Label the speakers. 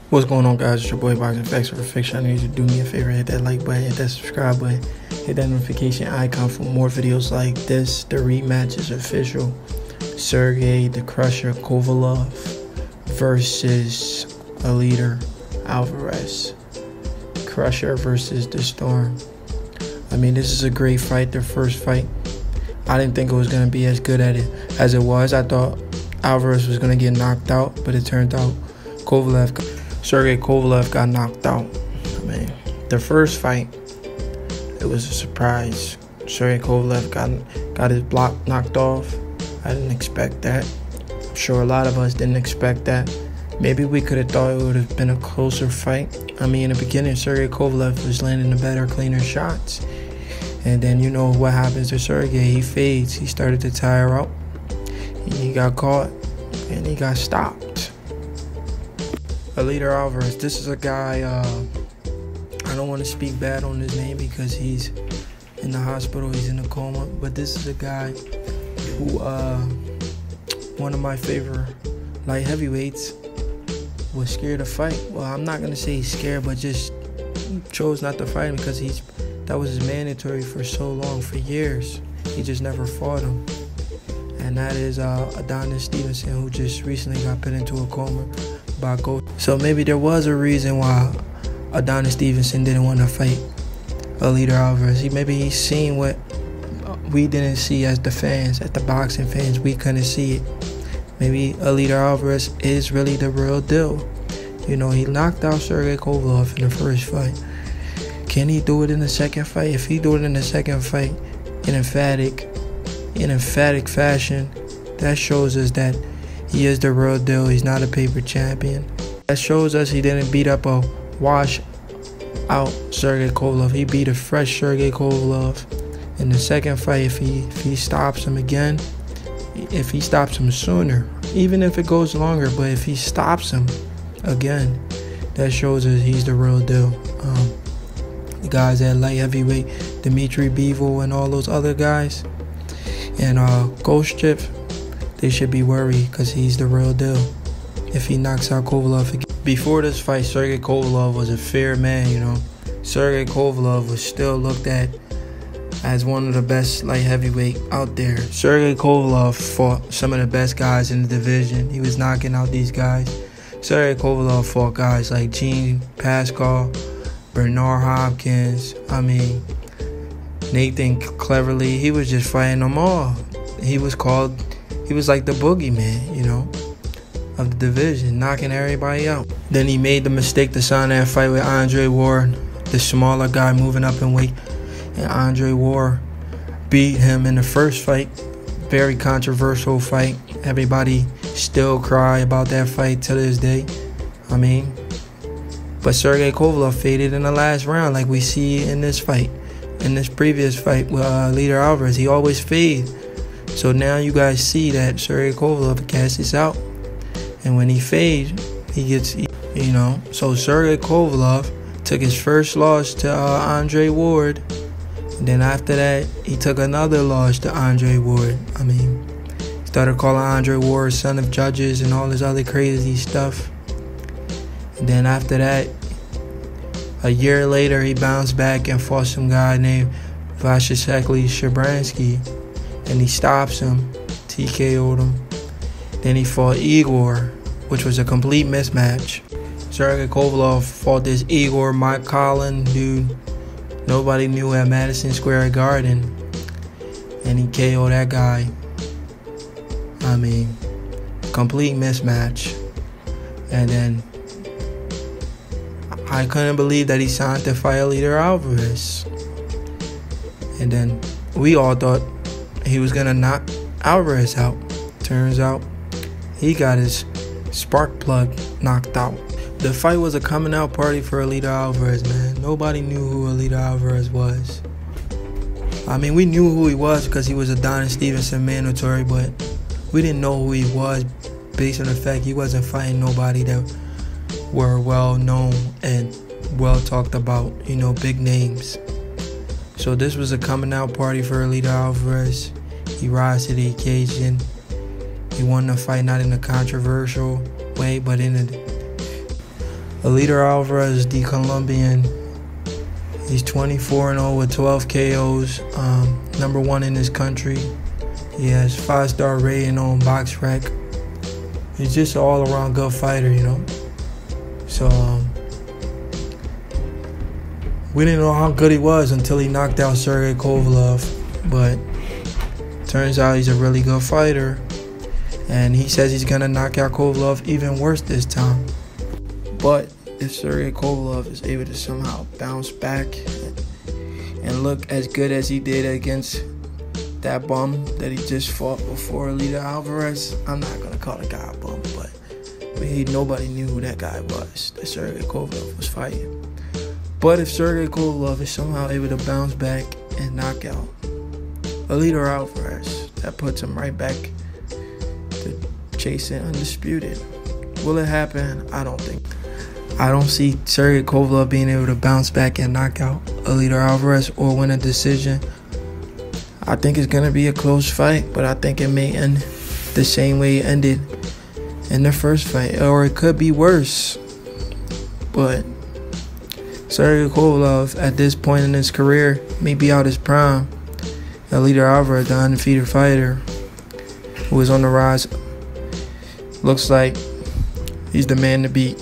Speaker 1: What's going on, guys? It's your boy Boxing Facts for Fiction. I need you to do me a favor, hit that like button, hit that subscribe button, hit that notification icon for more videos like this. The rematch is official. Sergey the Crusher Kovalev versus Eleider Alvarez. Crusher versus the Storm. I mean, this is a great fight, their first fight. I didn't think it was going to be as good at it as it was. I thought Alvarez was going to get knocked out, but it turned out Sergey Kovalev got knocked out. I mean, the first fight, it was a surprise. Sergey Kovalev got his block knocked off. I didn't expect that. I'm sure a lot of us didn't expect that. Maybe we could have thought it would have been a closer fight. I mean, in the beginning, Sergey Kovalev was landing the better, cleaner shots. And then you know what happens to Sergey. He fades. He started to tire out. He got caught, and he got stopped. Eleider Alvarez, this is a guy, I don't want to speak bad on his name because he's in the hospital, he's in a coma, but this is a guy who, one of my favorite light heavyweights, was scared to fight. Well, I'm not going to say he's scared, but just chose not to fight him because that was his mandatory for so long, for years. He just never fought him. And that is Adonis Stevenson, who just recently got put into a coma by coach. So maybe there was a reason why Adonis Stevenson didn't want to fight Eleider Alvarez. Maybe he's seen what we didn't see as the fans, as the boxing fans. We couldn't see it. Maybe Eleider Alvarez is really the real deal. You know, he knocked out Sergey Kovalev in the first fight. Can he do it in the second fight? If he do it in the second fight in emphatic fashion, that shows us that he is the real deal. He's not a paper champion. That shows us he didn't beat up a wash out Sergey Kovalev. He beat a fresh Sergey Kovalev in the second fight. If he stops him again, if he stops him sooner, even if it goes longer, but if he stops him again, that shows us he's the real deal. The guys at light heavyweight, Dimitri Bivol and all those other guys, and Ghost Chip, they should be worried because he's the real deal if he knocks out Kovalev again. Before this fight, Sergey Kovalev was a fair man, you know. Sergey Kovalev was still looked at as one of the best light heavyweight out there. Sergey Kovalev fought some of the best guys in the division. He was knocking out these guys. Sergey Kovalev fought guys like Gene Pascal, Bernard Hopkins, I mean, Nathan Cleverly. He was just fighting them all. He was like the boogeyman, you know, of the division, knocking everybody out. Then he made the mistake to sign that fight with Andre Ward, the smaller guy moving up in weight. And Andre Ward beat him in the first fight. Very controversial fight. Everybody still cry about that fight to this day. I mean, but Sergey Kovalev faded in the last round like we see in this fight. In this previous fight with Eleider Alvarez, he always fades. So now you guys see that Sergey Kovalev gasses out. And when he fades, he gets, you know. So Sergey Kovalev took his first loss to Andre Ward. And then after that, he took another loss to Andre Ward. I mean, started calling Andre Ward son of judges and all this other crazy stuff. And then after that, a year later, he bounced back and fought some guy named Vasily Shabransky. And he stops him, TKO'd him. Then he fought Igor, which was a complete mismatch. Sergey Kovalev fought this Igor Mike Collin dude nobody knew at Madison Square Garden. And he KO'd that guy. I mean, complete mismatch. And then I couldn't believe that he signed to fight Eleider Alvarez. And then we all thought he was going to knock Alvarez out. Turns out he got his spark plug knocked out. The fight was a coming out party for Eleider Alvarez, man. Nobody knew who Eleider Alvarez was. I mean, we knew who he was because he was Adonis Stevenson mandatory, but we didn't know who he was based on the fact he wasn't fighting nobody that were well known and well talked about, you know, big names. So this was a coming out party for Eleider Alvarez. He rise to the occasion. He won the fight not in a controversial way, but in a Eleider Alvarez, the Colombian, he's 24-0 with 12 KOs, #1 in his country. He has 5-star rating on BoxRec. He's just an all-around good fighter, you know. So we didn't know how good he was until he knocked out Sergey Kovalev, but turns out he's a really good fighter, and he says he's gonna knock out Kovalev even worse this time. But if Sergey Kovalev is able to somehow bounce back and look as good as he did against that bum that he just fought before, Eleider Alvarez, I'm not gonna call the guy a bum, but nobody knew who that guy was that Sergey Kovalev was fighting. But if Sergey Kovalev is somehow able to bounce back and knock out Eleider Alvarez, that puts him right back to chasing undisputed. Will it happen? I don't think. I don't see Sergey Kovalev being able to bounce back and knock out Eleider Alvarez or win a decision. I think it's going to be a close fight, but I think it may end the same way it ended in the first fight, or it could be worse. But Sergey Kovalev, at this point in his career, may be out his prime. Eleider Alvarez, the undefeated fighter who is on the rise, looks like he's the man to beat.